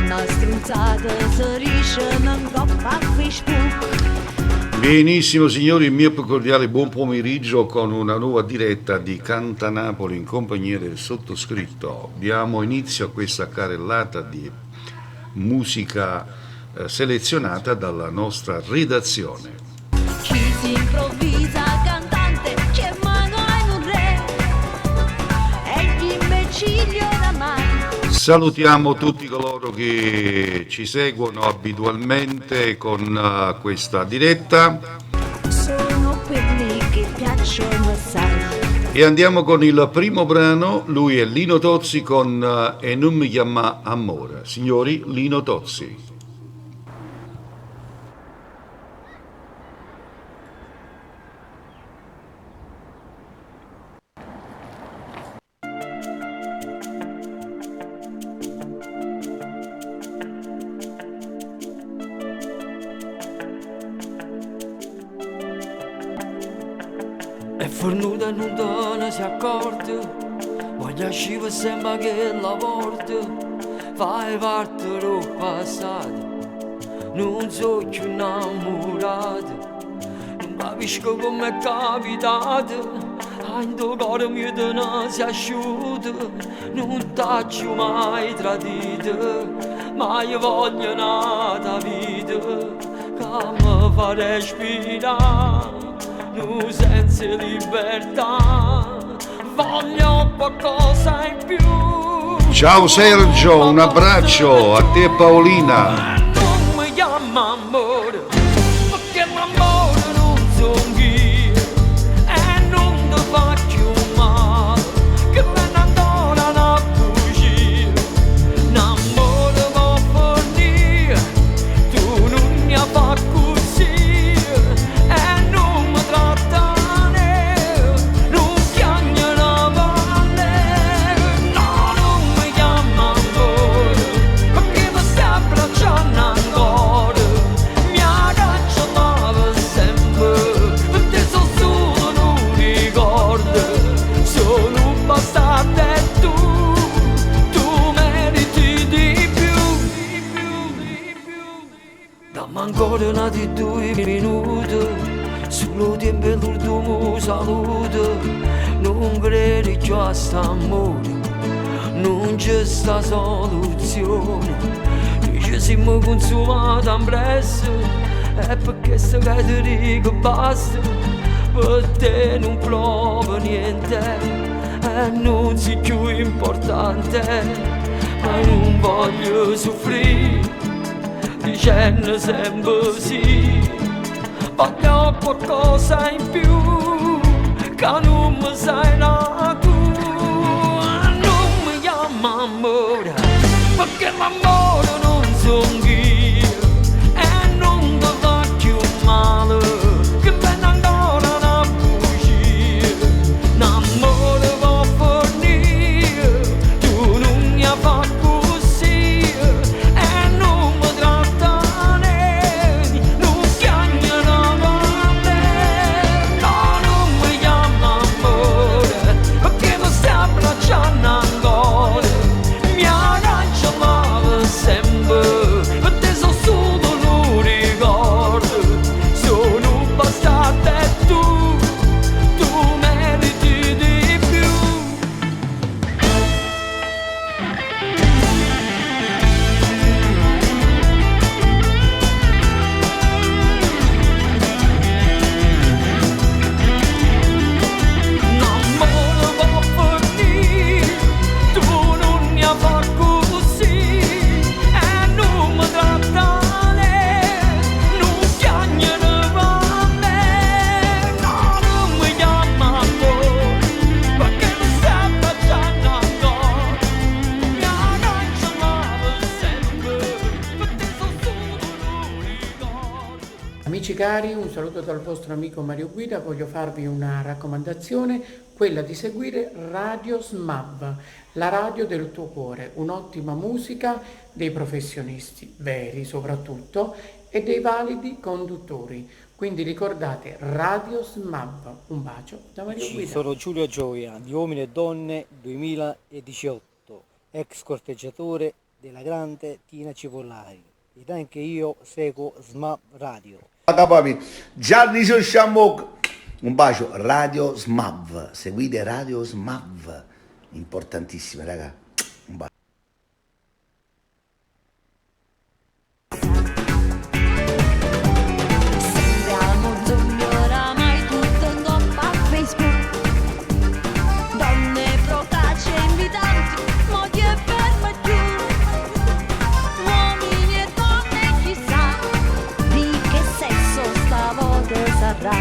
una stronzata s'risce in coppa a Facebook. Benissimo signori, il mio più cordiale buon pomeriggio con una nuova diretta di Canta Napoli in compagnia del sottoscritto. Diamo inizio a questa carrellata di musica selezionata dalla nostra redazione. Chi si improvvisa cantante c'è mano in un re e gli imbecilli oramai. Salutiamo tutti coloro che ci seguono abitualmente con questa diretta. Sono quelli che piacciono assai. E andiamo con il primo brano, lui è Lino Tozzi con E non mi chiama amore. Signori, Lino Tozzi. È fornuta e non te si accorge, voglio uscire sempre che la porta, fai parte del passato, non so più innamorato, non capisco come è capitato, in tuo cuore mio te ne si asciuta, non t'ho mai tradito, ma io voglio nata vita, che mi fa respirare. Nu senza libertà, voglio qualcosa in più. Ciao Sergio, un abbraccio a te e Paolina. Non mi chiama amore, perché l'amore non sono io e non ti faccio male, che me ne andona a fuggire. L'amore può fornire, tu non mi fa così. Ancora nati 2 minuti, solo tempo e l'ultimo saluto, non credi più a st'amore, non c'è sta soluzione, noi ci siamo consumati in presto, e perché sto che ti dico basta, per te non provo niente, e non sei più importante, ma non voglio soffrire. Dicendo sempre sì, voglio qualcosa in più, che non mi sai da tu. Non mi chiama amore, perché l'amore non sono io, e non ti faccio male, che me ne andona a fuggire. L'amore può fornire, tu non mi fa così, e non mi Amici cari, un saluto dal vostro amico Mario Guida. Voglio farvi una raccomandazione, quella di seguire Radio SMAV, la radio del tuo cuore, un'ottima musica dei professionisti, veri soprattutto, e dei validi conduttori. Quindi ricordate Radio SMAV. Un bacio da Mario Guida. Sono Giulio Gioia di Uomini e Donne 2018, ex corteggiatore della grande Tina Cipollari. Ed anche io seguo SMAP Radio. Papi, già diciamo un bacio, Radio SMAV, seguite Radio SMAV, importantissime raga, un bacio. Sembriamo zombie oramai tutto in coppa a Facebook. Donne procaci e invitanti, mogli e ferma giù. Uomini e donne chissà di che sesso stavolta sarà.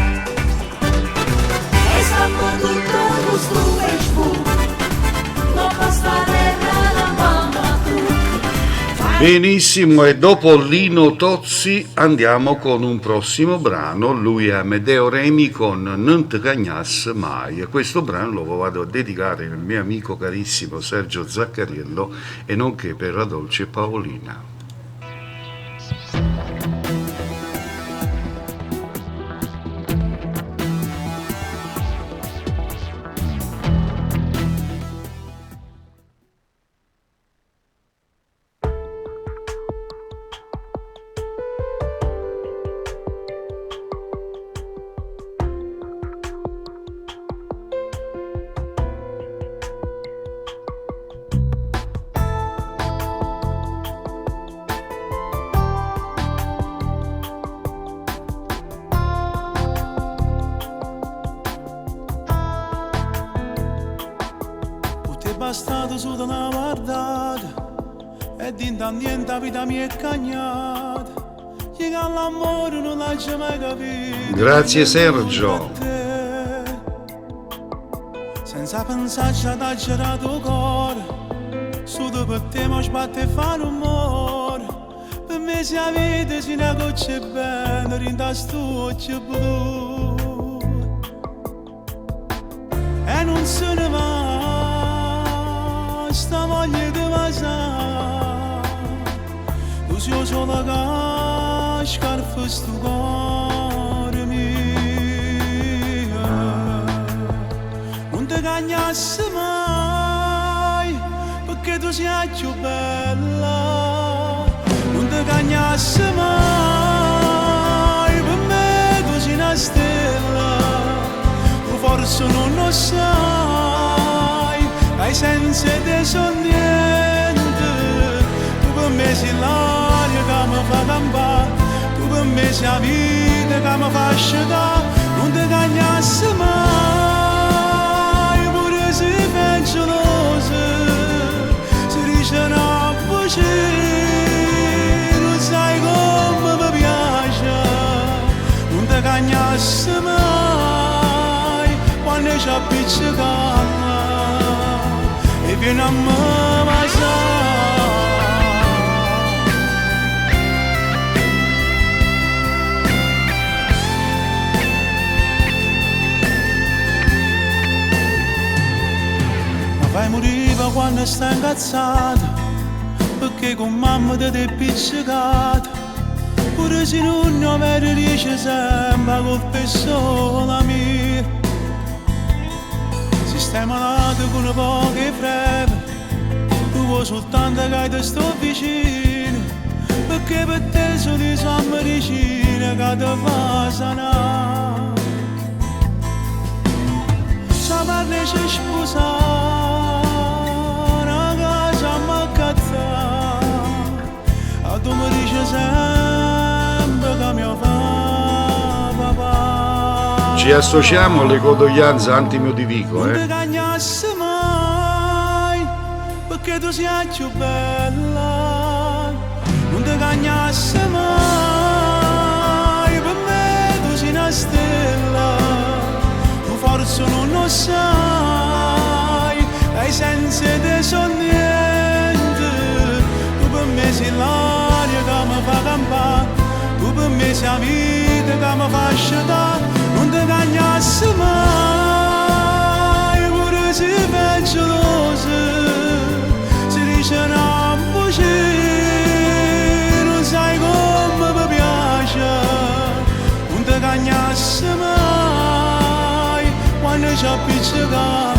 E sappo tutto su Facebook, non postare la mamma tu. Benissimo, e dopo Lino Tozzi andiamo con un prossimo brano. Lui è Amedeo Remi con Non te cagnasse mai, e questo brano lo vado a dedicare al mio amico carissimo Sergio Zaccariello e nonché per la dolce Paolina. Bastato su da una guardata e d'intanto niente vita mi è cagnata. Llega all'amore non l'hai mai capito. Grazie Sergio. Senza pensarci ad agerato il cuore, su per te mi sbatte e fa rumore. Per me se la vita si ne goccia bene, rinda stuccia blu. E non se ne va sta voglia di vasare, tu sei solo che scarfa sto cuore mio. Non ti cagnasse mai, perché tu sei più bella. Non ti cagnasse mai, per me tu sei una stella. Tu forse non lo sai, ai senza te son niente. Tu per me sei l'aria che mi fa campare, tu per me sei la vita che mi fa asciugare. Non ti cagnasse mai, pure se fai gelosa, se dice una voce, non sai come mi piace. Non ti cagnasse mai, quando ci appiccica e vieni a me baciare. Ma fai morire quando stai incazzata, perché con mamma ti è piccicata. Pure se non ne avere riesce sempre, colpa è sola mia. Stai malato con poche freve, tu vuoi soltanto che ti sto vicino, perché per te sono di sua medicina che ti fa sanare. Se parli ci sposare, una casa mi cazzare, a tu mi dici sempre che mi fa papà. Ci associamo alle condoglianze Antimo di Vico, Non ti cagnasse mai, perché tu sei più bella. Non ti cagnasse mai, per me tu sei una stella. Tu forse non lo sai, ai senza te son niente. Tu per me sei l'aria che mi fa campare, tu per me sei la vita che mi fa asciugare. Non ti cagnasse mai, pure se fai gelosa, si dice una voce, non sai come mi piace. Non ti cagnasse mai, quando ci appiccica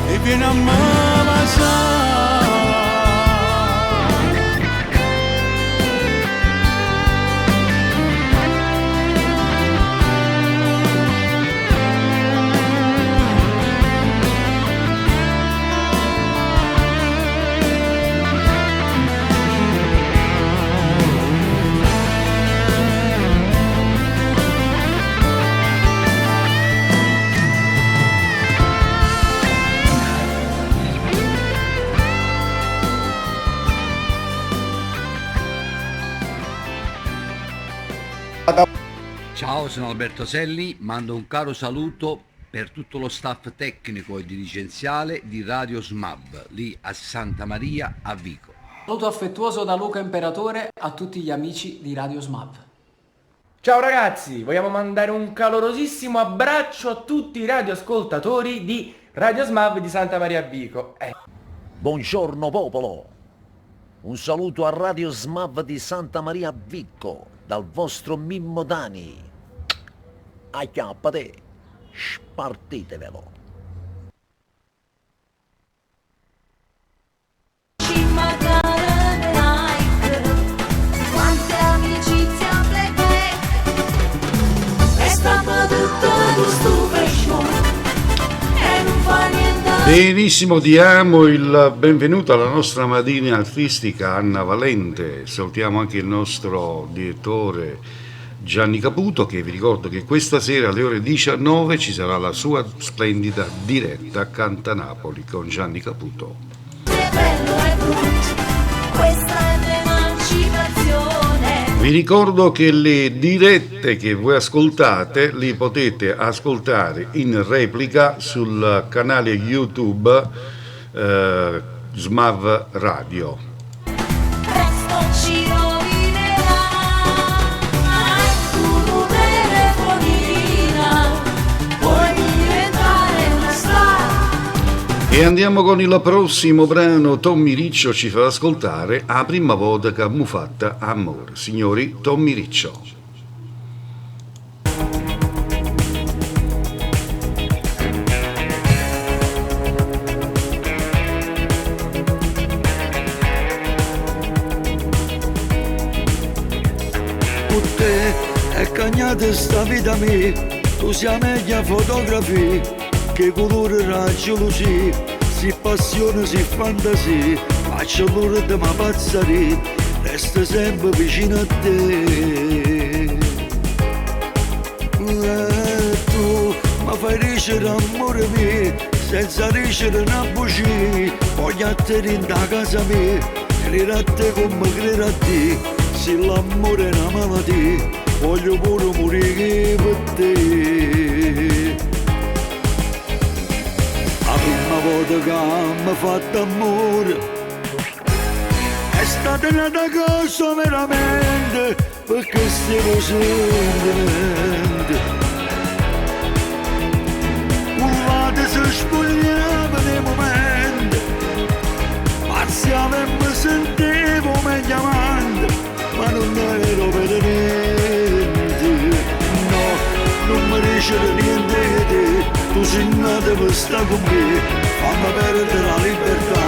e vieni a me baciare. Ciao, sono Alberto Selli, mando un caro saluto per tutto lo staff tecnico e dirigenziale di Radio SMAV, lì a Santa Maria a Vico. Saluto affettuoso da Luca Imperatore a tutti gli amici di Radio SMAV. Ciao ragazzi, vogliamo mandare un calorosissimo abbraccio a tutti i radioascoltatori di Radio SMAV di Santa Maria a Vico. Buongiorno popolo, un saluto a Radio SMAV di Santa Maria a Vico dal vostro Mimmo Dani. Acchiappate, spartitevelo. Quante amicizie a Black è stata tutta l'ostupation e non fa niente. Benissimo, diamo il benvenuto alla nostra madrina artistica Anna Valente. Salutiamo anche il nostro direttore Gianni Caputo, che vi ricordo che questa sera alle ore 19 ci sarà la sua splendida diretta a Cantanapoli con Gianni Caputo. Questa è l'emancipazione. Vi ricordo che le dirette che voi ascoltate li potete ascoltare in replica sul canale YouTube SMAV Radio. Presto ci rovinerà tu telefonina, vuoi diventare una star. E andiamo con il prossimo brano. Tommy Riccio ci fa ascoltare A prima volta che mu fatta amore. Signori, Tommy Riccio. Con te è cagnata sta vita mia, tu sei meglio fotografi, che colore raggio luci, si passione, si fantasia, faccio l'ora di ma pazzare, resta sempre vicino a te. Tu mi fai ricere amore mio, senza ricere una bugia, voglio a te in da casa mia, credere a te come credere a te. Se l'amore è una malattia, voglio pure morire per te. La prima volta che mi fatto amore è stata una cosa veramente, perché stiamo sentimenti. Un lato si spogliava nei momenti, parziale mi sentivo meglio amante, ma non ero per niente. No, non mi riceve niente di te, tu sei nata per stare con me, fammi perdere la libertà,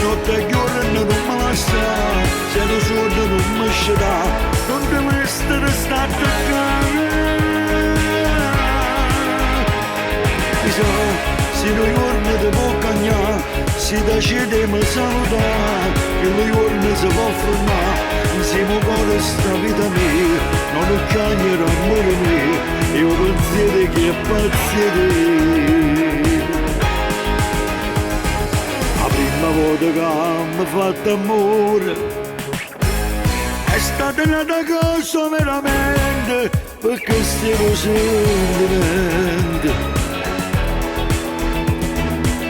notte e giorno non me la sta, se lo sordo non mi sceda, non devo essere stato attaccare. Chissà, se noi giorni ti può cagnare, si decide mi salutare, che noi giorni si può fermare, insieme con sta vita mia, non lo cagnerò amore mio, io pensiete che è pazziete. La prima volta che mi fatto amore è stata una cosa veramente, perché stiamo sentimenti.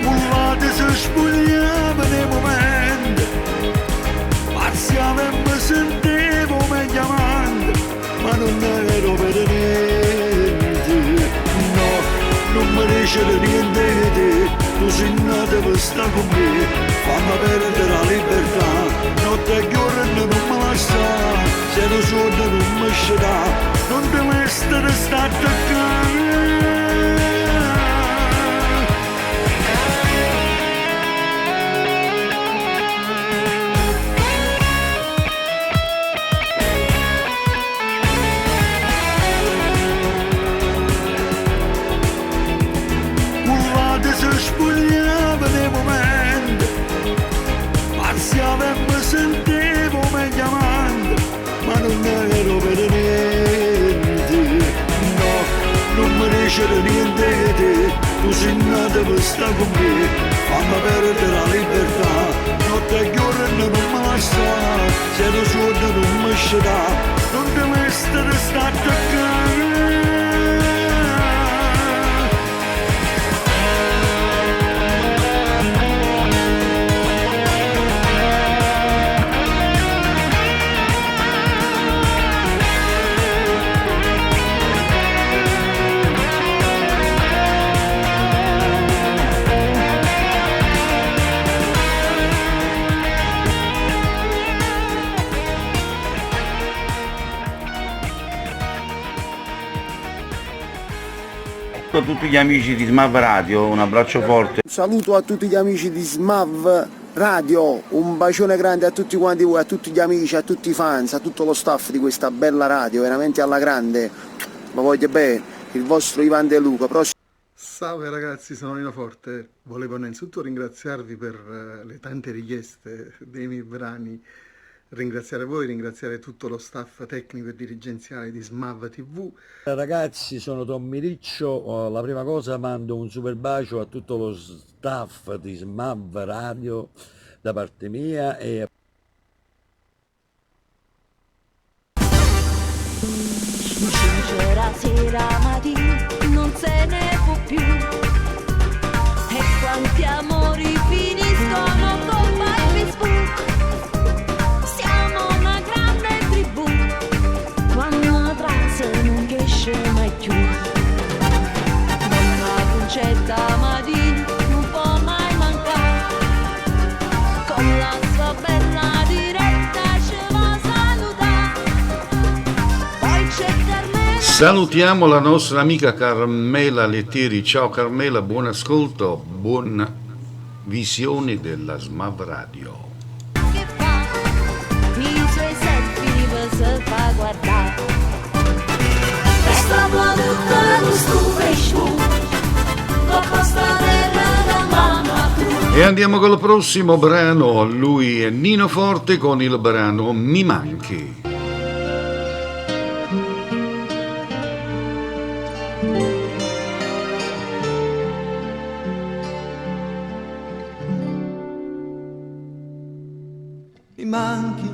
Un lato si spogliava nei momenti, parziale mi sentivo meglio amante, ma non ero per niente. No, non mi riceve niente di te, tu sei nata per stare con me, fammi perdere la libertà, notte e giorno non me la sta, se lo sordo non mi sceda, non devo essere stato attaccare. Spogliava nei momenti, parziale mi sentivo meglio amante, ma non ero per niente. No, non mi riceve niente di te, tu sei nata per stare con me, fammi perdere la libertà, notte e giorno non me la sta, se lo sordo non mi sceda, non devo essere stato attaccare. saluto a tutti gli amici di Smav Radio, un abbraccio forte. Un saluto a tutti gli amici di Smav Radio, un bacione grande a tutti quanti voi, a tutti gli amici, a tutti i fans, a tutto lo staff di questa bella radio, veramente alla grande. Ma voglio bene, il vostro Ivan De Luca. Salve ragazzi, sono Nino Forte. Volevo innanzitutto ringraziarvi per le tante richieste dei miei brani, ringraziare voi, ringraziare tutto lo staff tecnico e dirigenziale di Smav TV. Ragazzi, sono Tommy Riccio, la prima cosa mando un super bacio a tutto lo staff di Smav Radio da parte mia e Sincera sera mattina non se ne può più e quanti amori finiscono con Facebook. Siamo una grande tribù quando una frase non esce mai più. Donna concetta mattina non può mai mancare, con la sua bella diretta ci va a salutare. Poi c'è Carmela. Salutiamo la nostra amica Carmela Lettieri. Ciao Carmela, buon ascolto, buona visione della Smav Radio. I suoi selfie se fa guardare. Resta tutta su Facebook, la posta della mamma tu. E andiamo col prossimo brano, lui è Nino Forte con il brano Mi manchi. Mi manchi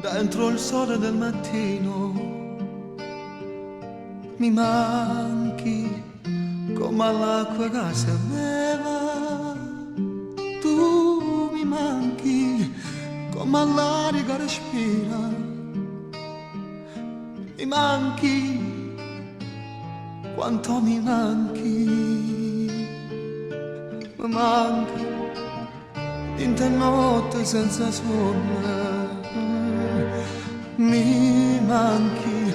dentro il sole del mattino, mi manchi come all'acqua che si beva, tu mi manchi come all'aria che respira, mi manchi quanto mi manchi, mi manchi in te notte senza sonno, mi manchi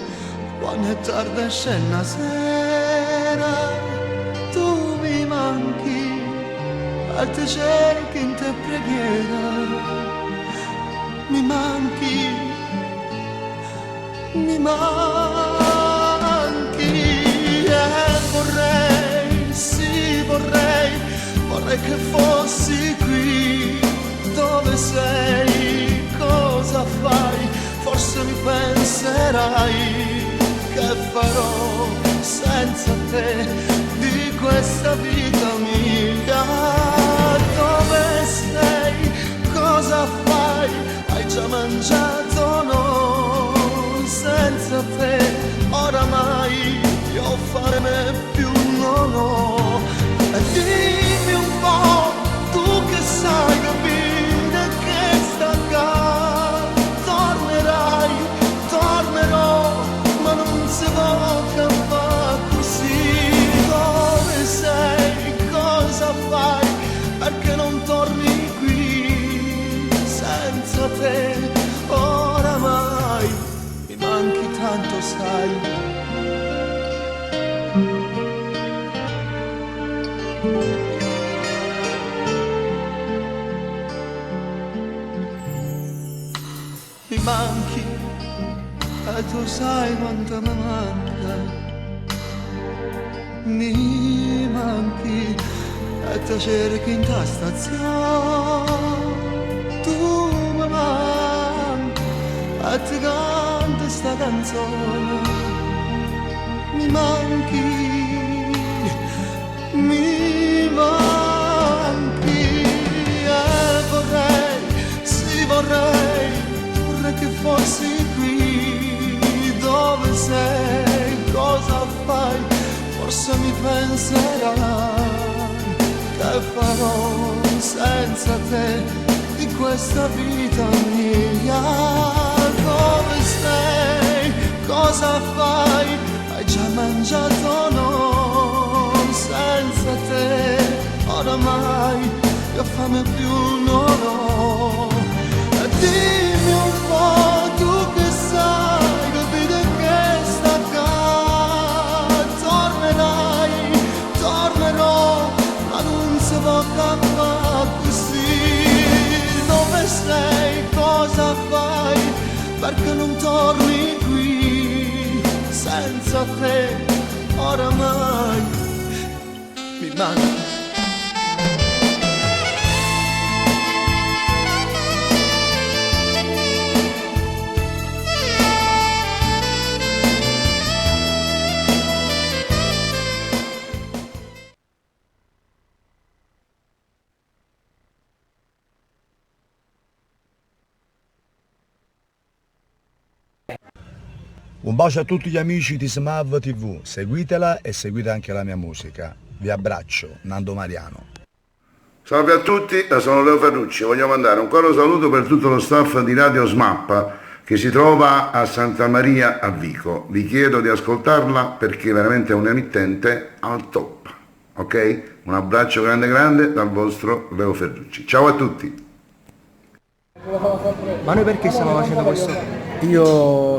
quando è tarda e scena sera, tu mi manchi e te cerchi in te preghiera, mi manchi, e vorrei, sì vorrei che fossi qui dove sei, cosa fai, forse mi penserai che farò senza te di questa vita mia, dove sei, cosa fai, hai già mangiato no, senza te oramai io fare più no, e dimmi un po', tu che sai capire che sta qua, tornerò, ma non si può campare così, dove sei, cosa fai, perché non torni qui, senza te oramai mi manchi tanto sai. Mi manchi e tu sai quanto mi manca, mi manchi e ti cerchi in ta stazione, tu mi manchi e ti canto sta canzone, mi manchi e vorrei, sì vorrei che fossi qui dove sei, cosa fai, forse mi penserai che farò senza te di questa vita mia, dove sei, cosa fai, hai già mangiato no, senza te oramai io fame più non ho, e dimmi un po', tu che sai, capite che sta qua, tornerai, te oramai mi manca. Un bacio a tutti gli amici di Smav TV, seguitela e seguite anche la mia musica. Vi abbraccio, Nando Mariano. Salve a tutti, sono Leo Ferrucci, voglio mandare un caro saluto per tutto lo staff di Radio Smap che si trova a Santa Maria a Vico. Vi chiedo di ascoltarla perché veramente è un emittente al top, ok? Un abbraccio grande grande dal vostro Leo Ferrucci. Ciao a tutti! Ma noi perché stiamo facendo questo?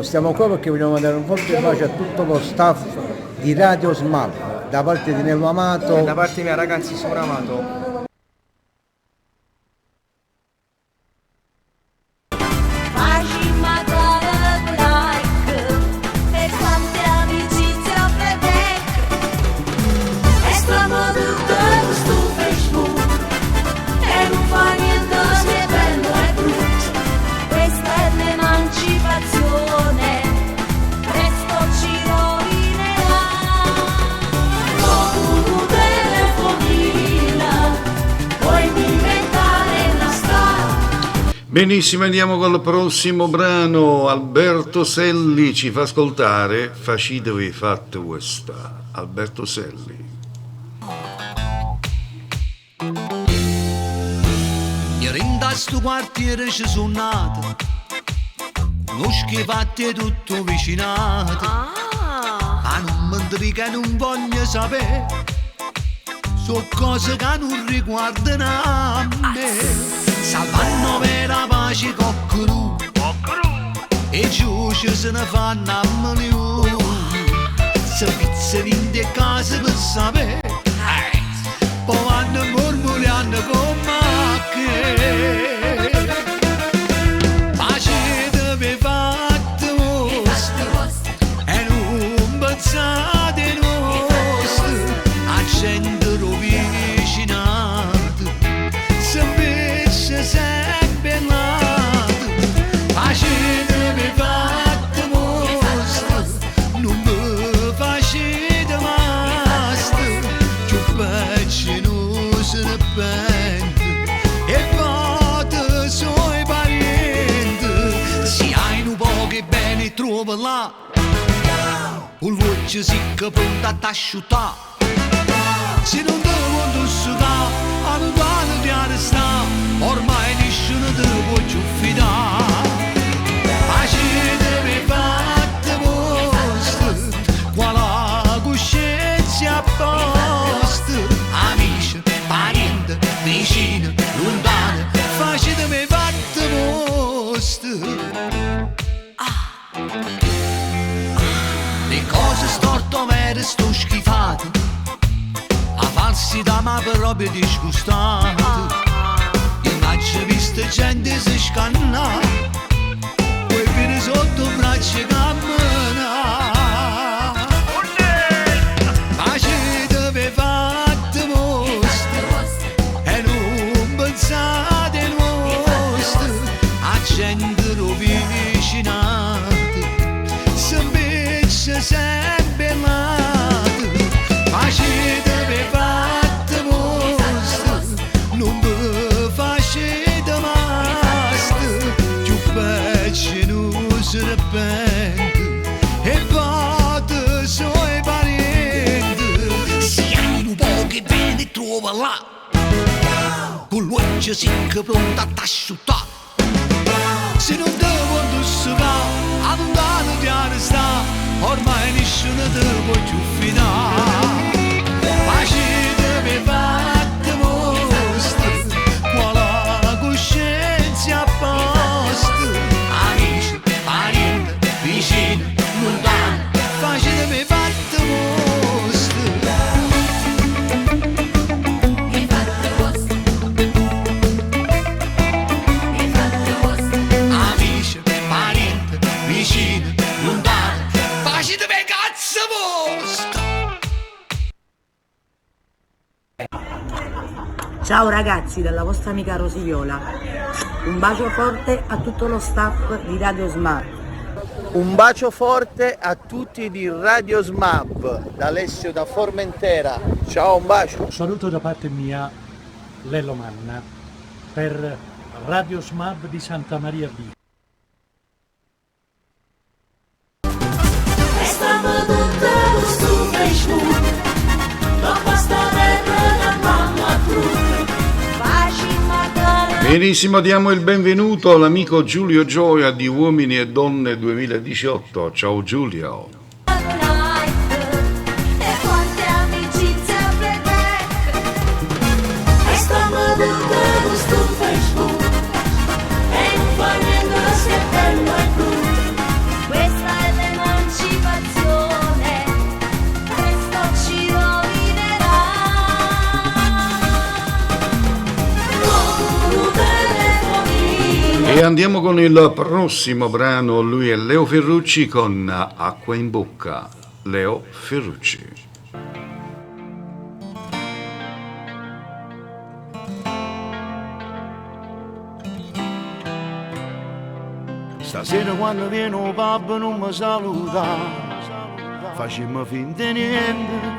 Stiamo qua perché vogliamo mandare un forte bacio a tutto lo staff di Radio Smap, da parte di Nello Amato. E da parte mia, ragazzi, sono Amato. Faci magari like per quante amicizie ho vedete e stiamo tutto su Facebook e non fa niente se bello e brutto. Questa è l'emancipazione, presto ci rovinerà. Dopo un telefonino puoi diventare una star. Benissimo, andiamo col prossimo brano. Alberto Selli ci fa ascoltare Facetevi fatte questa. Alberto Selli. Ieri in sto quartiere ci sono nato, conosco i fatti tutto vicinato, ma non mi dica non voglio sapere, so cose che non riguardano a me. Salvano per la pace coccru e giuci se ne fanno a milioni. Se pizza vinte a casa per sapere, poi vanno mormorando come che facetevi fatte vostre e non pensate nostre a gente rovicinato. Se invece sempre nato facetevi fatte vostre, non vi facete maste, più pezzi non se ne pente e fate suoi parenti. Se hai un po' che bene trova là, un luce si che pronto a t'asciutare. Se non te vuoi succare, a non vale di arrestare, ormai nessuno te può più fidare. Facetevi fatte vostre, qua la coscienza a posto. Amici, parenti, vicini, lontani, facetevi fatte vostre. Le cose storte vere sto schifate, a falsità ma proprio disgustate. Io non ci ho visto gente si scanna, poi per sotto braccia cammina. Facetevi fatte vostre e non pensate nostre a gente rovicinata. Se invece sempre nato facetevi fatte vostre, non vi facete maste, più pezzi non se ne pente e fate suoi parenti. Se hai un po' che bene trova là, con l'uoce si che pronto a t'asciutare. Se non te vuoi succare, a non dare di arrestare, ormai nessuno te può più fidare. Facetevi fatte vostre, qua la coscienza a posto. Amici, parenti, vicini, lontani, facetevi fatte vostre. Amici, parenti, vicini, lontani, facetevi cazzo voi! Ciao ragazzi, dalla vostra amica Rosigliola. Un bacio forte a tutto lo staff di Radio Smart. Un bacio forte a tutti di Radio SMAV, da Alessio da Formentera. Ciao, un bacio. Un saluto da parte mia, Lello Manna, per Radio SMAV di Santa Maria Vico. Estava tutto su Facebook, dopo stare la mamma tu, facci magari. Benissimo, diamo il benvenuto all'amico Giulio Gioia di Uomini e Donne 2018. Ciao Giulio. E andiamo con il prossimo brano, lui è Leo Ferrucci con Acqua in bocca. Leo Ferrucci. Stasera quando viene un pub non mi saluta, facciamo finta di niente,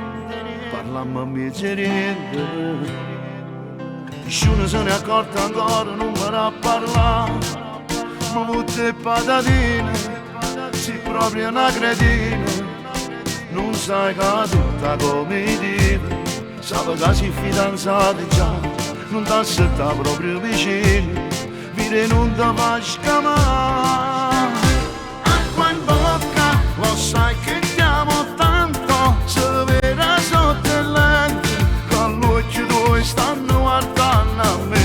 parlammo a mezzo niente. Nessuno se ne è accorto ancora, non mi a parlare, ma tutte patatine, sei proprio una cretina, non sai che tutta come dire, sape che sei fidanzati già, non ti aspettare proprio vicino, vire non ti fa scamare. Acqua in bocca, lo sai che ti amo tanto, se vera sotto il lente, con l'occhio dove stanno guardando a me.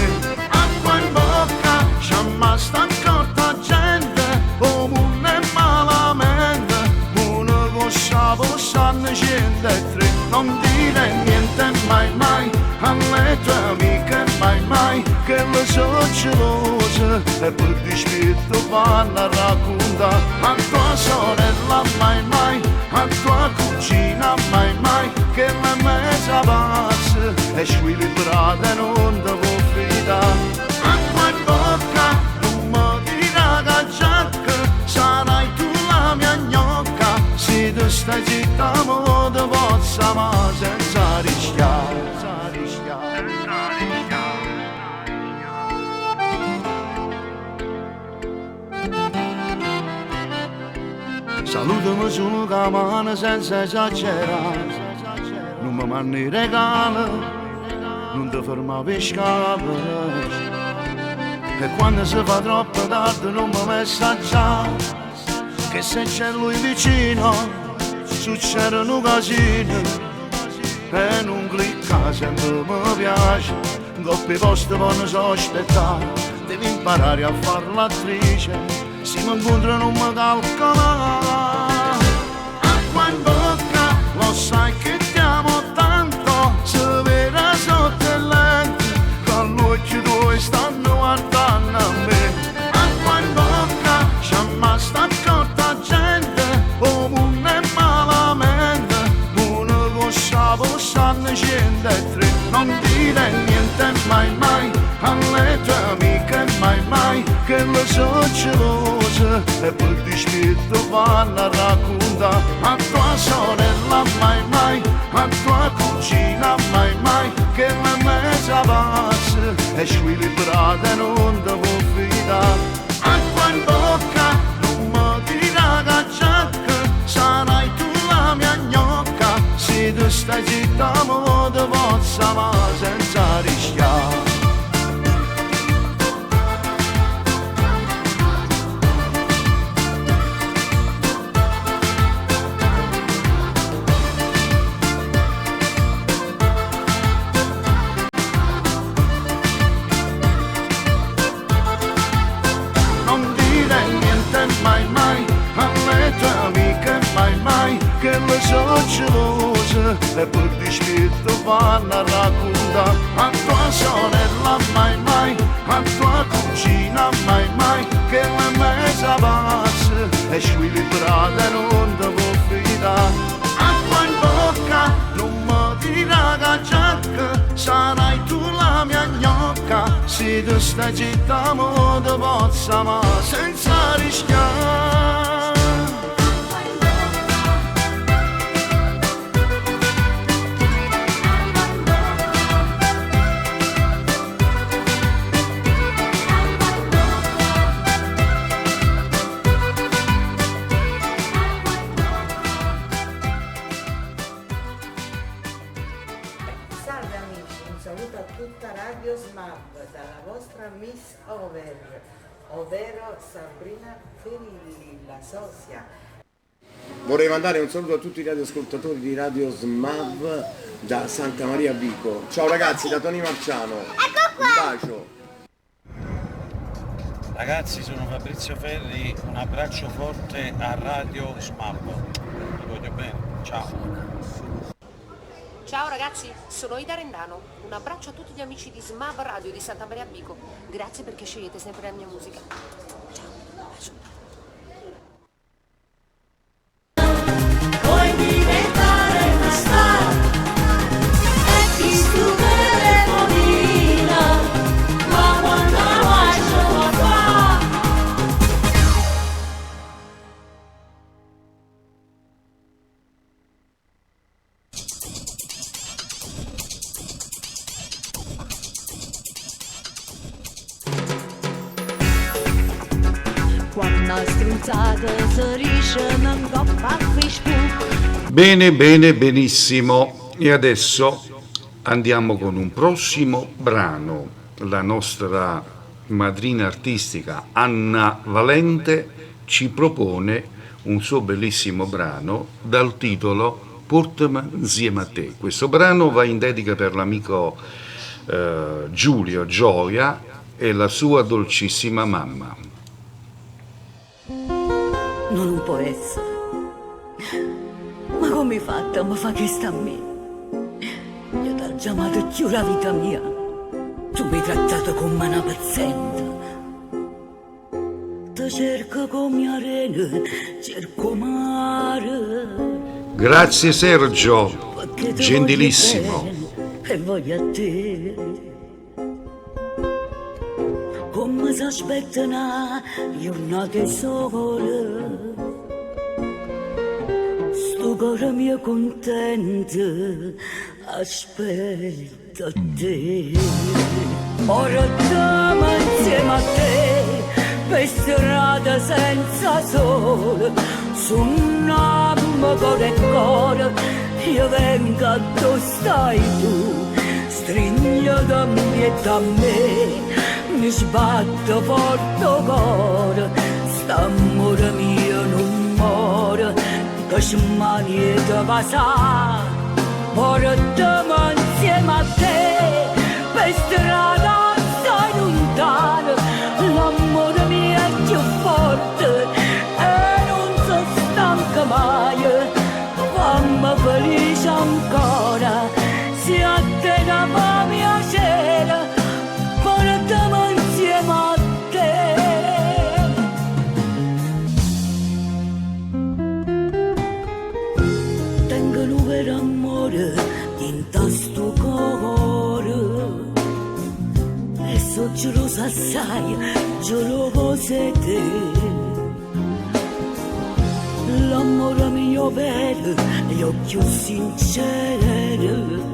Acqua in bocca, c'è mai sta accorta gente, o non è malamente, una cosa possanno scendere e tre, non dire niente mai mai, alle tue amiche mai mai, che le so gelose, e per dispetto vanno a raccontare, a tua sorella mai mai, a tua cugina mai mai, che la mezza pazza, e squilibrata non ti può fidare. Acqua in bocca, non mi dirà che giacca, sarai tu la mia gnocca, se tu stai zitta mo ti possa ma senza rischiare. Salutami solo con la mano senza esagerare, non mi mandi i regali, non ti ferma per scale, e quando si fa troppo tardi non mi messaggiare, che se c'è lui vicino succedono casini, e non clicca sempre mi piace, doppi posti vanno sospettare, devi imparare a far l'attrice, se mi incontro non mi calcola. Acqua in bocca, lo sai che ti amo tanto, se vera sotto il lente, con l'occhio dove stanno guardando a me. Acqua in bocca, c'è mai sta accorta gente, o non è malamente, una cosa possanno scendere e tre, non dire niente mai mai, alle tue amiche mai mai, che le so gelose, e per dispetto vanno a raccontare, a tua sorella mai mai, a tua cugina mai mai, che la mezza pazza, e squilibrata non ti può fidare. Acqua in bocca, non mi dirà che giacca, sarai tu la mia gnocca, se tu stai zitta mo ti possa ma senza rischiare. Mai mai, alle tue amiche mai mai, che le so gelose, e per dispetto vanno a raccontare, a tua sorella mai mai, a tua cugina mai mai, che la mezza pazza, e squilibrata non ti può fidare. Acqua in bocca, non mi dirà che giacca, sarai tu la mia di sta città mo te possa ma senza rischiare. Salve amici, un saluto a tutta Radio SMAV dalla vostra Miss Over, ovvero Sabrina Ferilli, la sosia. Vorrei mandare un saluto a tutti i radioascoltatori di Radio SMAV da Santa Maria Vico. Ciao ragazzi, da Tony Marciano. Un bacio. Ragazzi, sono Fabrizio Ferri, un abbraccio forte a Radio SMAV. Vi voglio bene, ciao. Ciao ragazzi, sono Ida Rendano. Un abbraccio a tutti gli amici di SMAV Radio di Santa Maria Vico. Grazie perché scegliete sempre la mia musica. Ciao, un bacio. Vuoi diventare una star? Metti su telefonina, ma quando vai ce la fa. Quando stronzate si riesce non coppa a Facebook. Bene, bene, benissimo. E adesso andiamo con un prossimo brano. La nostra madrina artistica Anna Valente ci propone un suo bellissimo brano dal titolo Portami insieme a te. Questo brano va in dedica per l'amico Giulio Gioia e la sua dolcissima mamma. Non può essere. Ma come hai fatto a mi fare questa a me? Io t'ho chiamato più la vita mia. Tu mi hai trattato come una paziente. Ti cerco come arena, cerco mare. Grazie Sergio, Perché ti gentilissimo. voglio bene e voglio a te. Come si aspetta una giornata sola. Sto cuore mio contento aspetta te. Ora stiamo insieme a te per strada senza sole. Su un'arma cuore e cuore io vengo dove stai tu. Stringo da me e da me mi sbatto forte cuore. St'amore mio non muore che smani e te passa. Portami insieme a te per strada stai lontano. L'amore mio è più forte e non si stanca mai. Fammi felice ancora, se a te da fa piacere. Portami insieme a te. Tengo un vero amore in sto cuore e so geloso assai, geloso te. L'amore mio vero, io più sincero.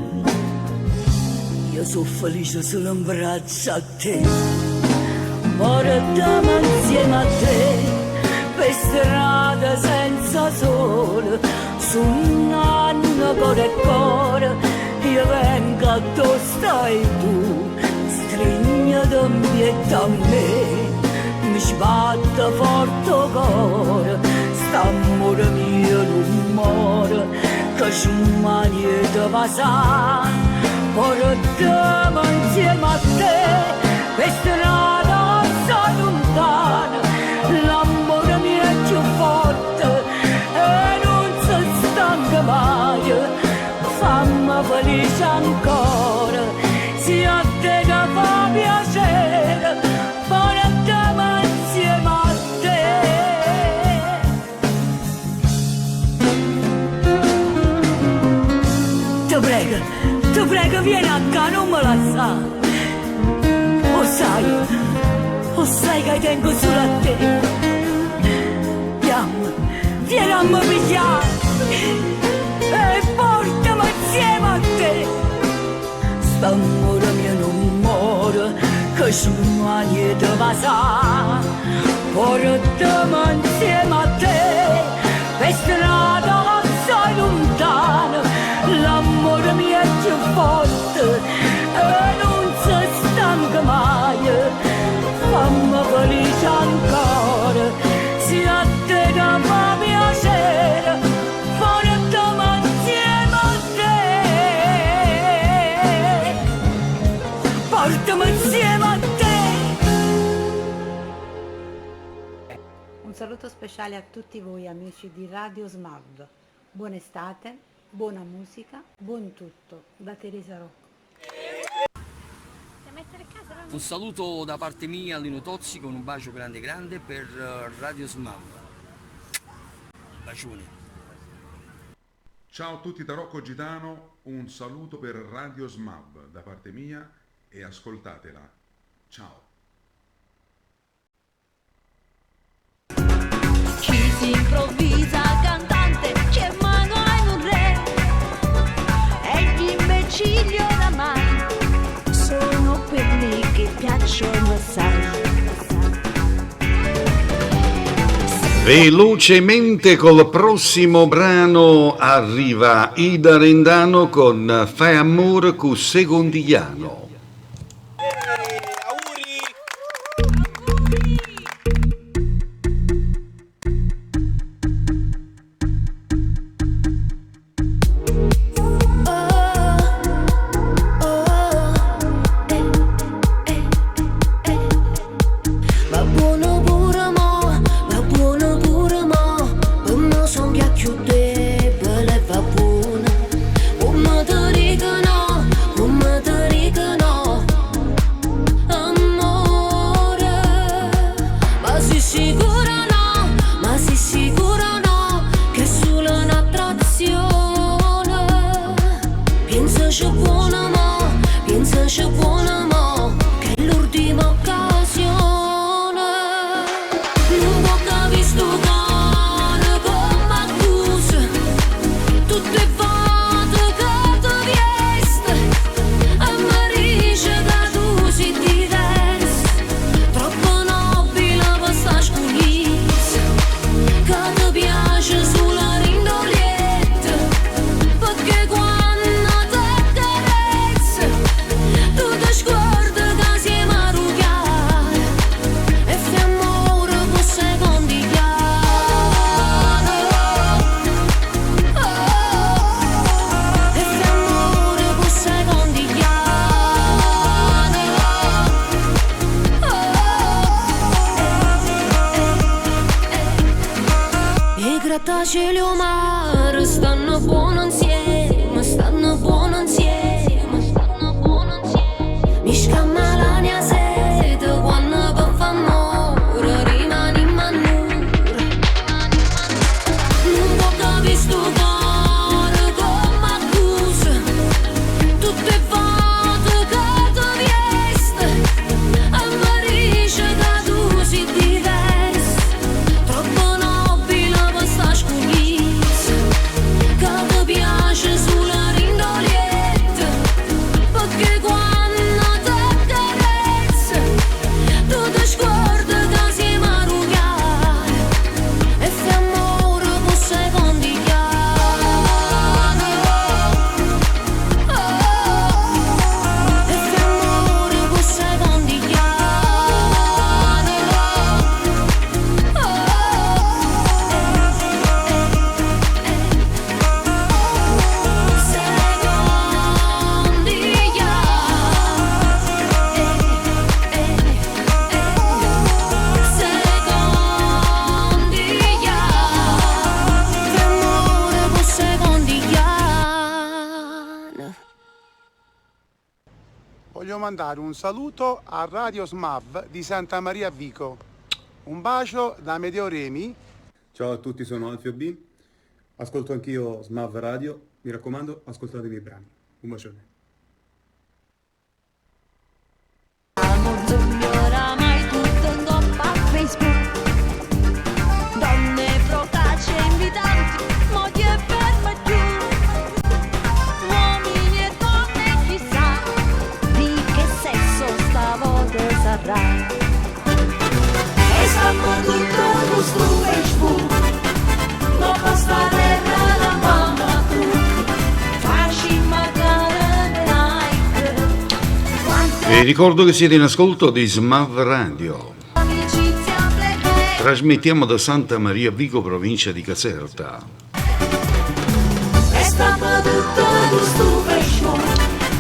Io sono felice se lo abbraccio a te. Portami insieme a te per strada senza sole. Su un anno cuore e cuore io vengo dove stai tu. Stringo da me e da me mi sbatte forte cuore. St'amore mio non muore che smani e te passa. Portami insieme a te per strada sei lontana. L'amore mio è più forte e non si stanca mai. Fammi felice ancora, se a te da fa piacere. Portami insieme a te. Ti prego, vieni a casa, non me la sa. Lo sai lo sai che tengo solo a te. Vieni a me pigliare e portami insieme a te. St'amore mio non muore, che sono a niente passa. Portami insieme a te, per strada assai lontana. L'amore mio è più forte e non si stanca mai. Fammi felice ancora, se a te da fa piacere, portami insieme a te. Portami insieme a te. Un saluto speciale a tutti voi amici di Radio Smav. Buona estate, buona musica, buon tutto. Da Teresa Rocco. Un saluto da parte mia a Lino Tozzi con un bacio grande grande per Radio Smav. Bacione. Ciao a tutti da Rocco Gitano, un saluto per Radio Smav da parte mia e ascoltatela. Ciao. Chi si improvvisa cantante c'è mano in un re e gli imbecilli oramai sono quelli che piacciono assai. Velocemente col prossimo brano arriva Ida Rendano con Fai amore cu Secondigliano. Cielo mare stanno buono insieme, stanno buono insieme, stanno buono insieme. Mi scamma la mia sete quando per fa amore rimani in manura. Non può capire sto cuore come accusa tutte volte che ti vieste a mi dice che tu sei diversa, troppo nobile per sta scugnizza, che ti piace sulla rindolietta, perché quando ti carezza tu ti scordi che siamo arrugati e fai amore per secondigliare. E fai amore per secondigliare. Voglio mandare un saluto a Radio Smav di Santa Maria a Vico. Un bacio da Medeo Remi. Ciao a tutti, sono Alfio B. Ascolto anch'io Smav Radio. Mi raccomando, ascoltate i miei brani. Un bacione. Oramai tutto ricordo che siete in ascolto di Smav Radio. Trasmettiamo da Santa Maria Vico, provincia di Caserta.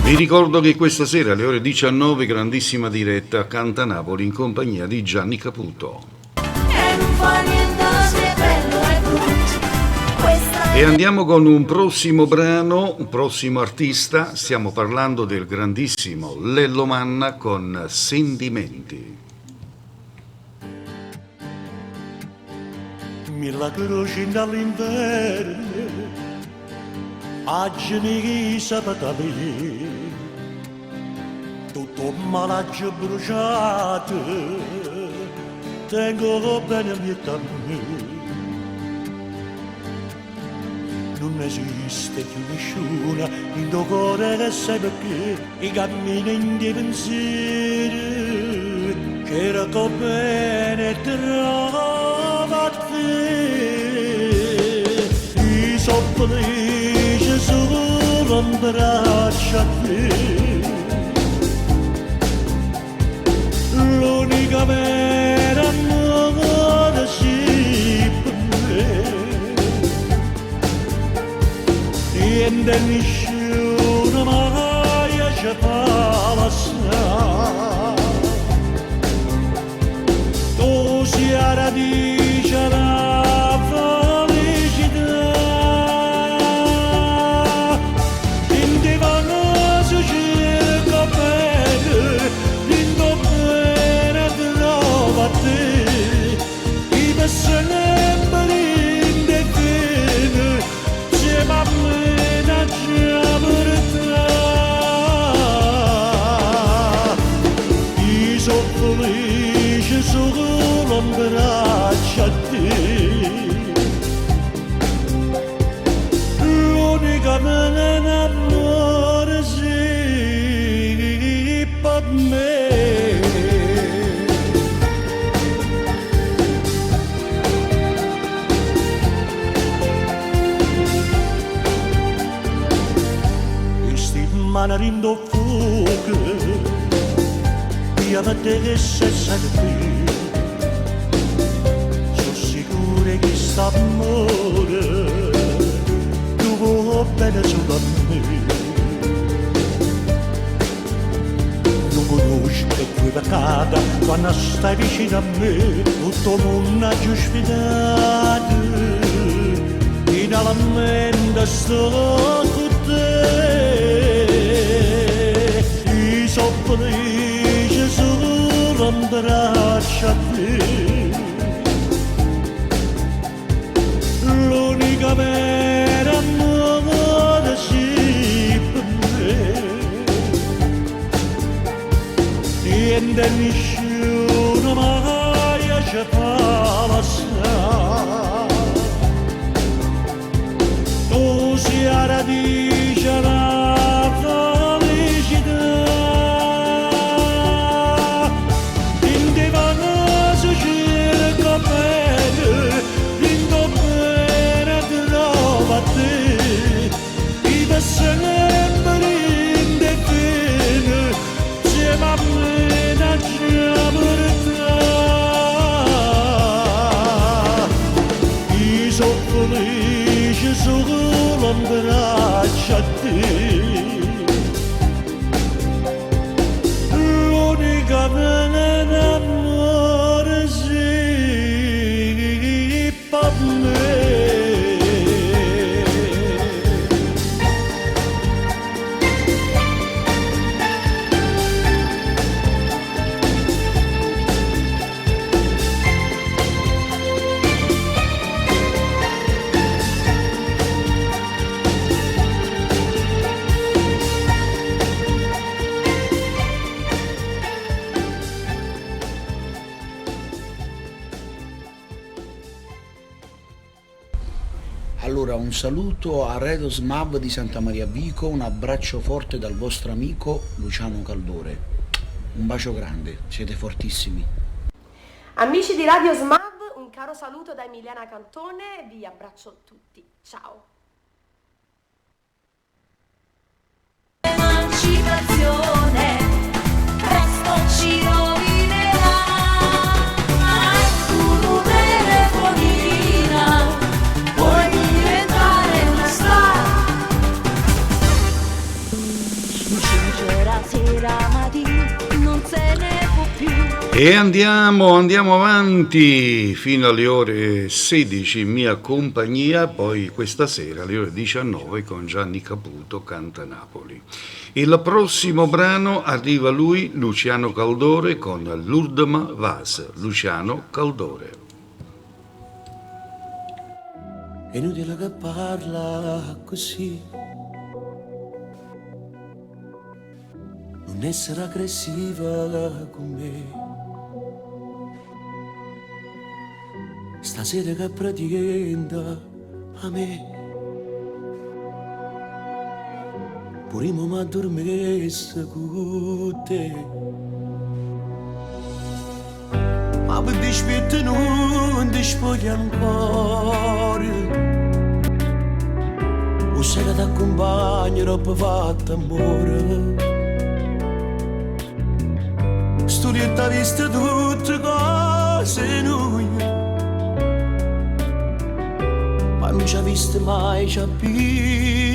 Vi ricordo che questa sera alle ore 19 grandissima diretta a Cantanapoli in compagnia di Gianni Caputo. E andiamo con un prossimo brano, un prossimo artista. Stiamo parlando del grandissimo Lello Manna con Sentimenti. Milagrosi dall'inverno, oggi mi sapete, tutto malaggio bruciato, tengo bene a me. Non esiste più nessuna in tuo cuore che sai perché i cammini in di pensieri che racco bene trova te. I so felice solo in braccio a te, l'unica vera amore sì per me. Niente nessuno mai ci fa passare, tu sei la radice della felicità, in te vanno si cerca bene, in tuo bene trova te, i sempre in te bene, siamo a me. Felice solo in braccio a te, l'unica vera amore sì per me. Questi manarindo fuoco io per te se sei qui, sono sicuro che sta amore tu vuoi bene solo a me. Non conosco i tuoi peccati quando stai vicino a me, tutto il mondo ha giustificato, in alla mente sto con te. Io sono felice solo in braccio a te, l'unica vera amore sì per me. Niente nessuno mai ci fa passare, tu sei la radice della felicità. Sempre in te bene, siamo a me da io sono felice solo in braccio a te, l'unica vera amore sì per me. Allora, un saluto a Radio Smav di Santa Maria Vico, un abbraccio forte dal vostro amico Luciano Caldore. Un bacio grande, siete fortissimi. Amici di Radio Smav, un caro saluto da Emiliana Cantone, vi abbraccio tutti. Ciao. Emancipazione. ci rovinerà. Tu telefonina, puoi diventare una star. Sincera sera mattina, non se ne può più. E andiamo avanti fino alle ore 16 in mia compagnia, poi questa sera alle ore 19 con Gianni Caputo canta Napoli. Il prossimo brano arriva lui, Luciano Caldore, con l'Urdma Vas. Luciano Caldore. È inutile che parla così, non essere aggressiva con me. Stasera che pretende a me, prima mi addormessa con te. Ma per dispetto non ti spoglia ancora, o se che ti accompagnerò per fatto amore. Studietta vista tutte cose noi, ma non ci ha visto mai, ci ha appiccicato.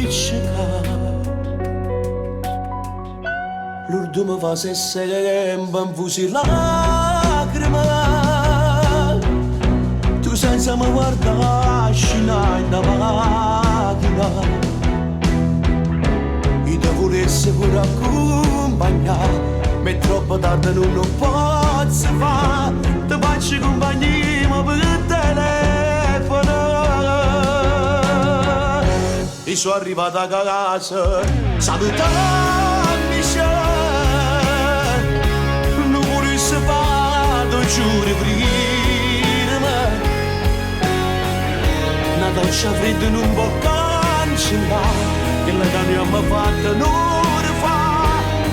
L'Urdma Vas e sempre infusi lacrime, tu senza mi guardare scena in macchina, io ti volessi pure accompagnare. Ma è troppo tardi, non lo posso fare. Ti faccio compagnia per telefono. E sono arrivato a casa salutandoci. Non volessi fare, ti giuro prima. Una doccia fredda non può cancellare quella che abbiamo fatto un'ora fa.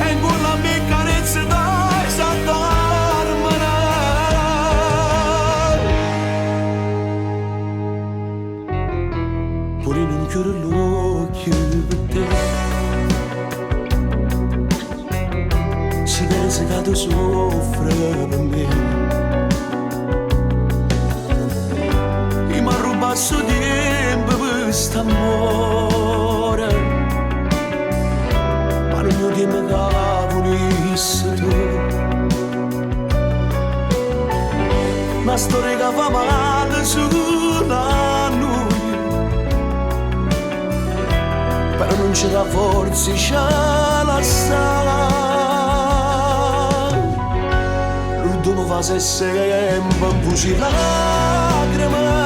E con la mia carezza dai s'addormere. Pure non chiudo l'occhio per te, si pensa che tu soffri per me. E mi ha rubato il tempo per quest'amore, ma non ti mi volessi tu. Una storia che fa male solo a noi, però non c'è la forza, c'è la sala. L'Urdma Vas e sempre infusi lacrime,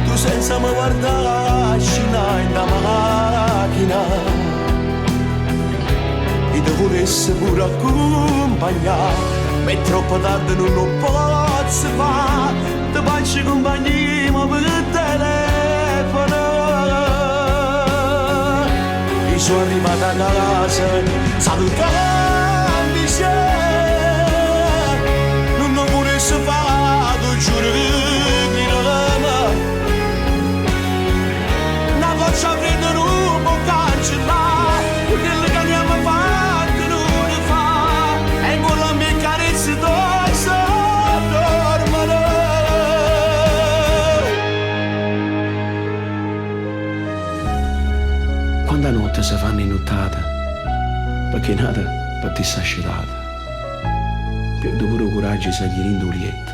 tu senza mi guardare scena in macchina. E ti volessi pure accompagnare, ma è troppo tardi, non lo posso fare. Ti faccio compagnia per telefono. E sono arrivato a casa salutandoci. Non lo volessi fare, ti giuro prima. Una goccia fredda non può cancellare quello che abbiamo fatto un'ora fa. E con la mia carezza dai s'addormere. Quando notte si fanno inuttate, perché nata per te sta scelata, perdo pure coraggio se gli rindo lietta,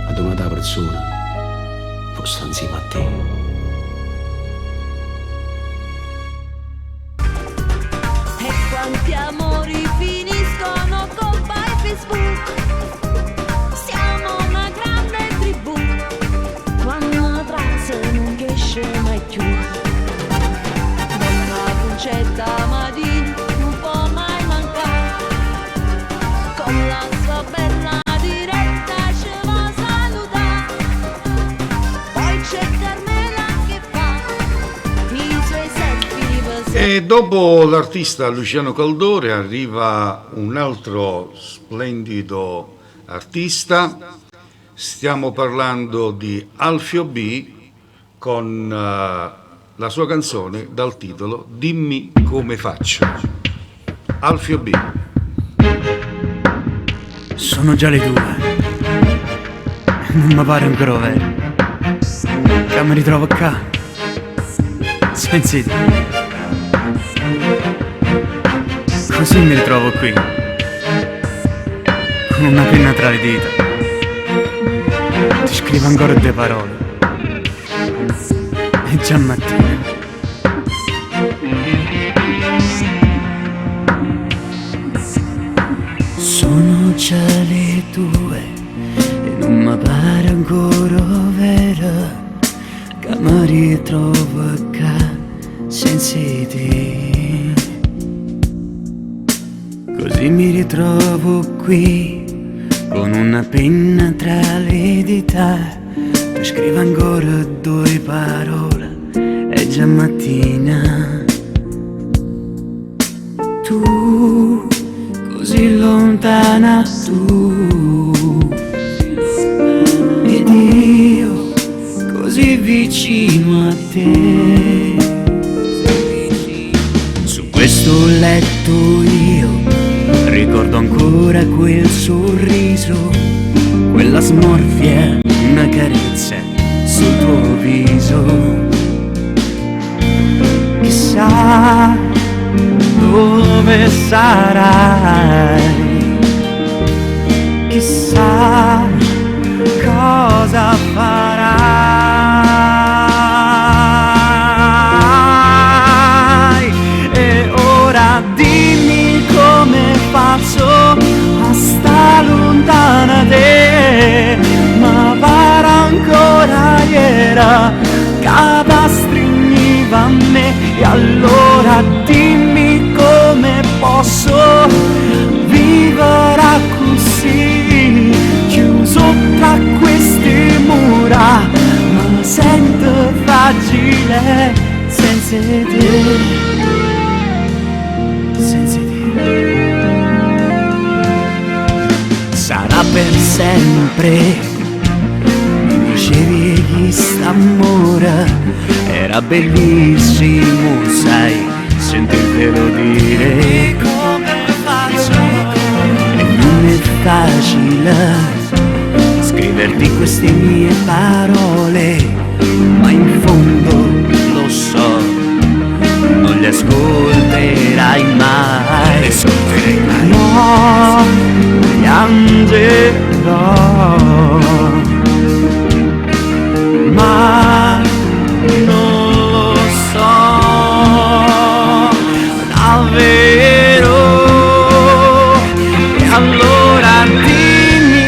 a domanda la persona fosse insieme a te. E quanti amori finiscono con Facebook. Siamo una grande tribù, quando una traccia non esce mai più. Donna concetta Madina non può mai mancare, con la sua bella diretta ci va a salutare. Poi c'è Carmela che fa i suoi selfie per E dopo l'artista Luciano Caldore arriva un altro splendido artista. Stiamo parlando di Alfio B con la sua canzone dal titolo Dimmi come faccio. Alfio B. Sono già le 2. Non mi pare ancora vero. Che mi ritrovo qua. Senza te. Così mi ritrovo qui. Con una penna tra le dita. Ti scrivo ancora 2 parole. È già mattina. Sono già le 2 e non mi pare ancora vero che mi ritrovo qua senza te. Così mi ritrovo qui con una penna tra le dita. Ti scrivo ancora 2 parole, è già mattina. Tu così lontana, tu ed io così vicino a te. Su questo letto io ricordo ancora quel sorriso, quella smorfia, una carezza sul tuo viso. Chissà dove sarai, chissà cosa farai. E ora dimmi come faccio a sta lontana te, ma pare ancora ieri che stringiva a me. E allora dimmi come posso vivere così, chiuso tra queste mura, ma sento fragile senza te, senza te. Sarà per sempre. Dicevi che st'amore era bellissimo, sai, sentirtelo dire. Come faccio? E non è facile scriverti queste mie parole, ma in fondo lo so, non le ascolterai mai. Le ascolterai mai. No, piangerò, ma non lo so davvero. E allora dimmi,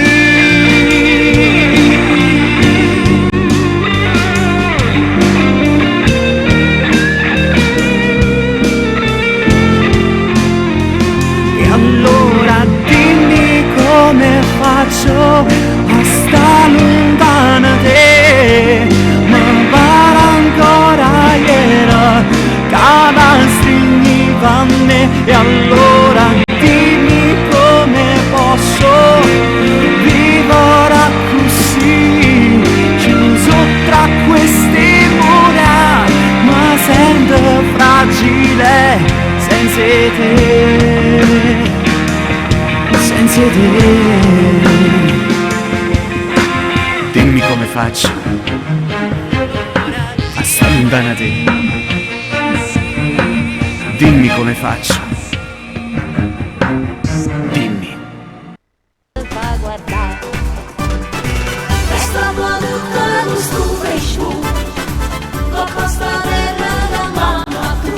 e allora dimmi come faccio a sta lontana te, ma pare ancora ieri che stringiva a me. E allora dimmi come posso vivere così, chiuso tra queste mura, ma sento fragile senza te, senza te. Dimmi come faccio a stare lontana da te. Dimmi come faccio. Dimmi. Fa guardare. Resta tutto lo sto Facebook, lo posta della mamma tu.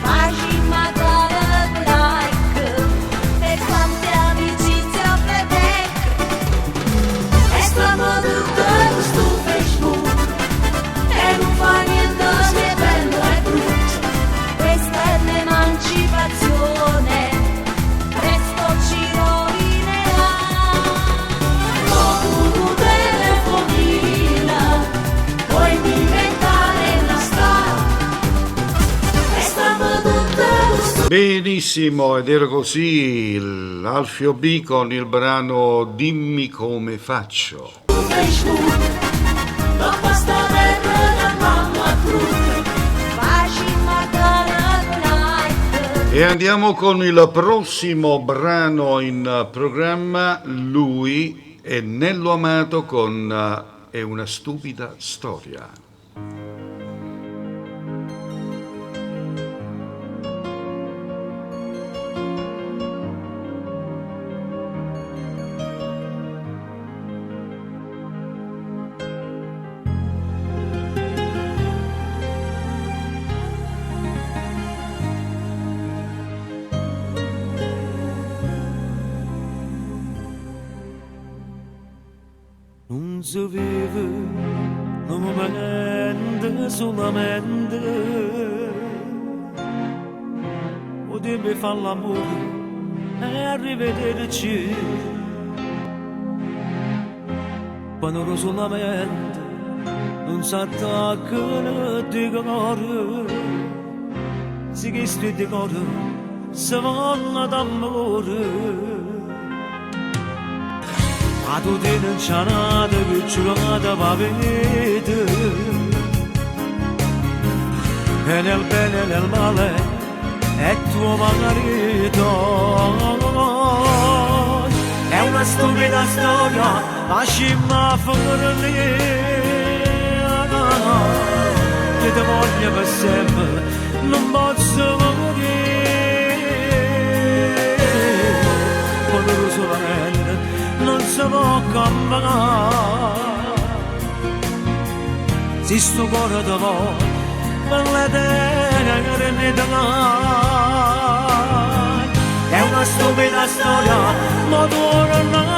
Facci magari like, per quante amicizie vedere. Resta tutto lo sto Facebook, e non fa niente se bello e brutto. Questa è l'emancipazione, presto ci rovinerà. Con un telefonino puoi diventare una star. Restando tutto. Benissimo, ed era così l'Alfio B con il brano Dimmi come faccio. Facebook, lo posta della mamma tu. Facci magari like. E andiamo con il prossimo brano in programma. Lui è Nello Amato con È una stupida storia. Non si vive un momento solamente, o devi fare l'amore e arrivederci, quando solamente non si attaccano di cuore, si chiede di cuore, si vanno d'amore. Ma tu ti non c'è nata che giurata va vedere, e nel bene e nel male è tuo marito. È una stupida storia, lasciami fuori, che ti voglio per sempre, non posso morire, quando tu solamente non si può camminare, se sto cuore ti vuoi per le eternità. È una stupida storia, ma tu non la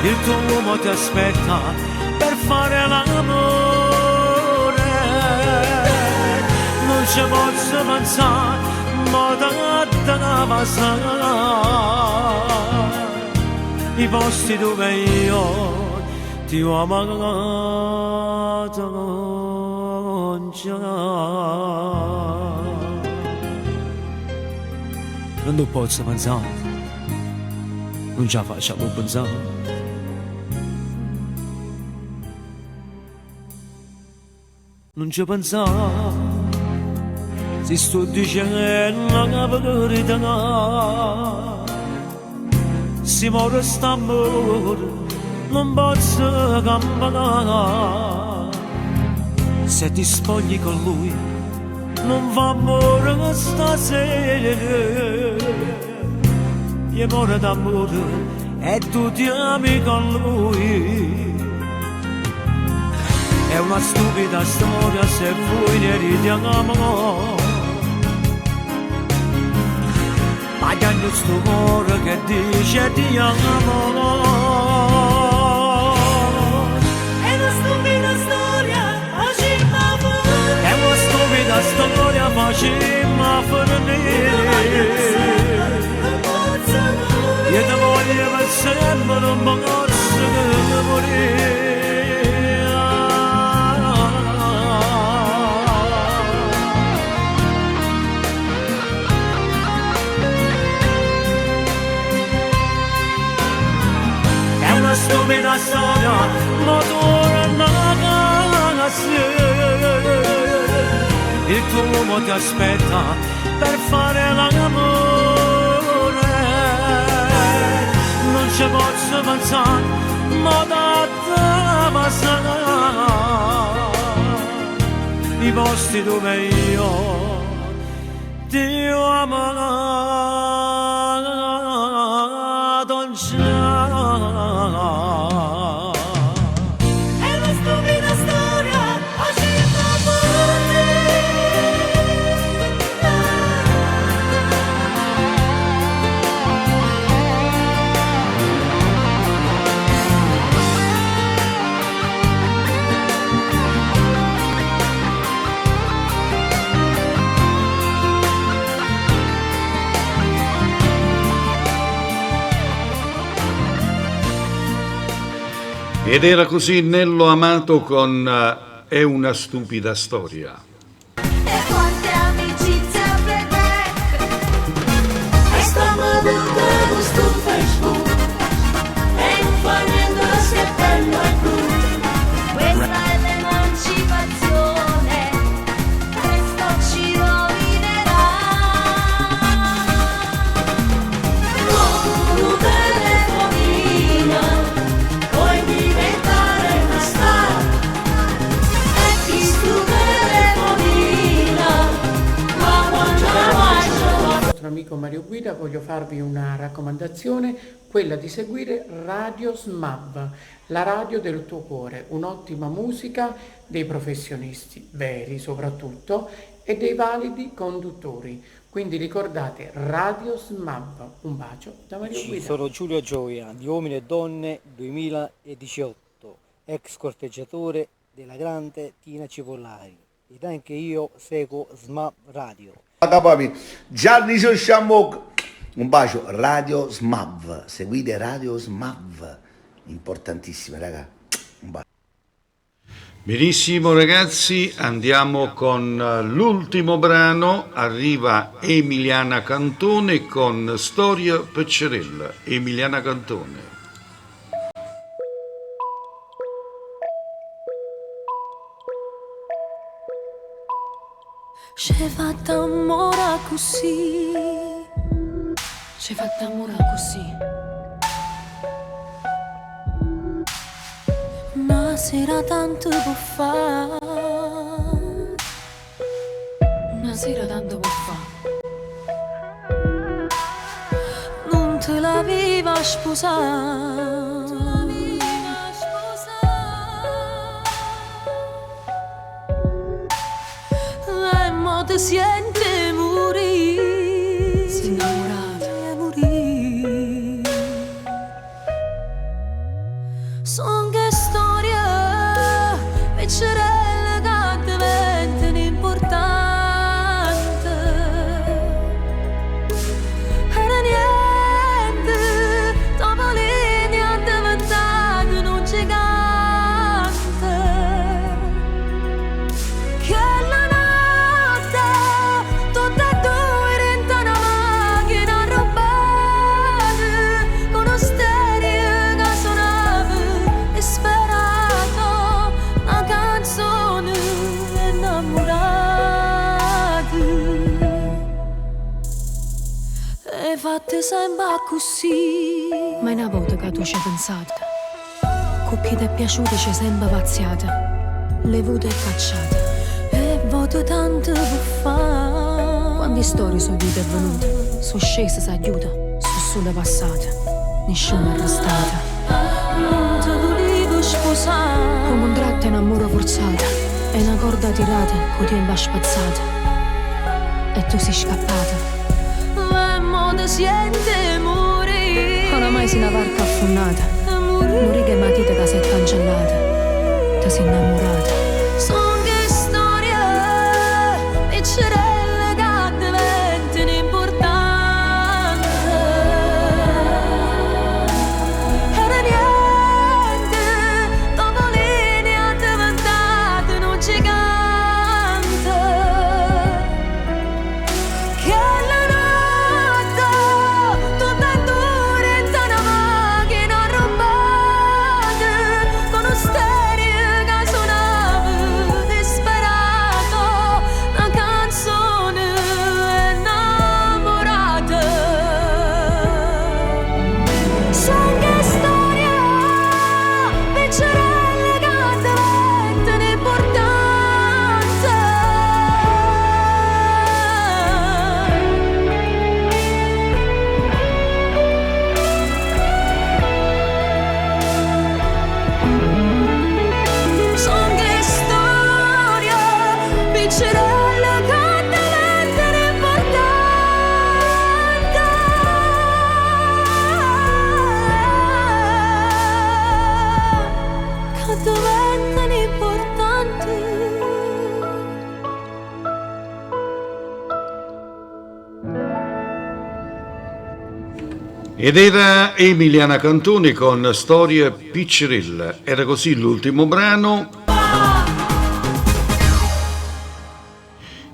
il tuo uomo ti aspetta per fare l'amore, non ci posso pensare, ma da passare i posti dove io ti ho amato non c'è. Non posso pensare, non ce la facciamo pensare. Non ci pensare, si sto dicendo la verità, si muore st'amore, non posso cambiare. Se ti spogli con lui, non fa amore stasera, gli muore d'amore e tu ti ami con lui. È una stupida storia se voi ne ridiamo, ma che hanno sto cuore che dice ti amo. È una stupida storia, facciamo finire. È una stupida storia, facciamo finire. Io ti voglio per sempre, non posso morire. Stupida storia, ma tu non il tuo uomo ti aspetta per fare l'amore, non ci posso pensare, ma da te passare i posti dove io ti ho amato non c'è. Ed era così Nello Amato con È una stupida storia. E quante amicizie avete? E stiamo buttando sto Facebook e non fa niente lo schiappello è blu. Questa è l'emancipazione, questo amico Mario Guida, voglio farvi una raccomandazione, quella di seguire Radio SMAV, la radio del tuo cuore, un'ottima musica dei professionisti, veri soprattutto, e dei validi conduttori. Quindi ricordate Radio SMAV. Un bacio da Mario Guida. Sono Giulio Gioia di Uomini e Donne 2018, ex corteggiatore della grande Tina Cipollari, ed anche io seguo SMAV Radio. Gianni Sciammo, un bacio. Radio SMAV, seguite Radio SMAV, importantissime raga, un bacio. Benissimo ragazzi, andiamo con l'ultimo brano, arriva Emiliana Cantone con Storia Peccerella. Emiliana Cantone. C'è fatta amore così, c'è fatta amore così. Una sera tanto può fare, una sera tanto può fare. Non te l'aveva sposato, e mo ti sente morire, si innamorata, morire. Son che storie piccerelle che diventano importanti. Era niente, dopo linea diventato un gigante. Che la notte tutte e due diventano una macchina rubata, con uno stereo che suonava disperato, una canzone innamorata. E fatte sempre così. Ma una volta che tu ci hai pensato, con chi ti è piaciuto ci hai sempre pazziata, le vute e cacciate, E voto tanto può fare. quante storie sono vite e venute, sono scese, si aiuta, sono solo passate, nessuno è restata. Non te volevo sposare, Come un tratto è un amore forzato, è una corda tirata, con tempo spazzata, e tu sei scappata. e mo ti sente morire. Oramai sei una barca affondata, morì che matita che si è cancellata, ti sei innamorata. Son che storie piccerelle che diventano importanti. Era niente, dopo linea diventato un gigante. Che la notte tutte e due diventano una macchina rubata, con uno stereo che suonava disperato, una canzone innamorata. Son che storie piccerelle che diventano importanti. Son che storie piccerelle che diventano importanti. Che diventano importanti. Ed era Emiliana Cantone con Storia Piccerella. Era così l'ultimo brano.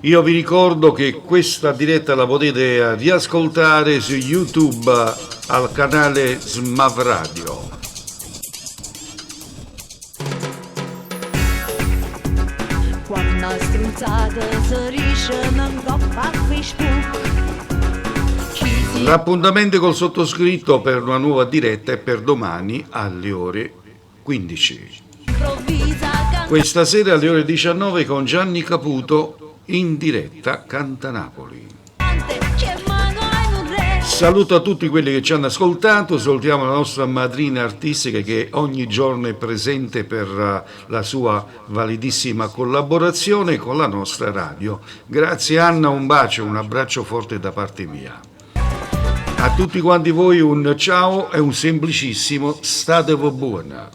Io vi ricordo che questa diretta la potete riascoltare su YouTube al canale SMAV Radio. Quando stronzate si riescono in coppa a Facebook. L'appuntamento col sottoscritto per una nuova diretta è per domani alle ore 15. Questa sera alle ore 19 con Gianni Caputo in diretta Canta Napoli. Che mano Saluto a tutti quelli che ci hanno ascoltato, salutiamo la nostra madrina artistica che ogni giorno è presente per la sua validissima collaborazione con la nostra radio. Grazie Anna, un bacio, un abbraccio forte da parte mia. A tutti quanti voi un ciao e un semplicissimo state buona.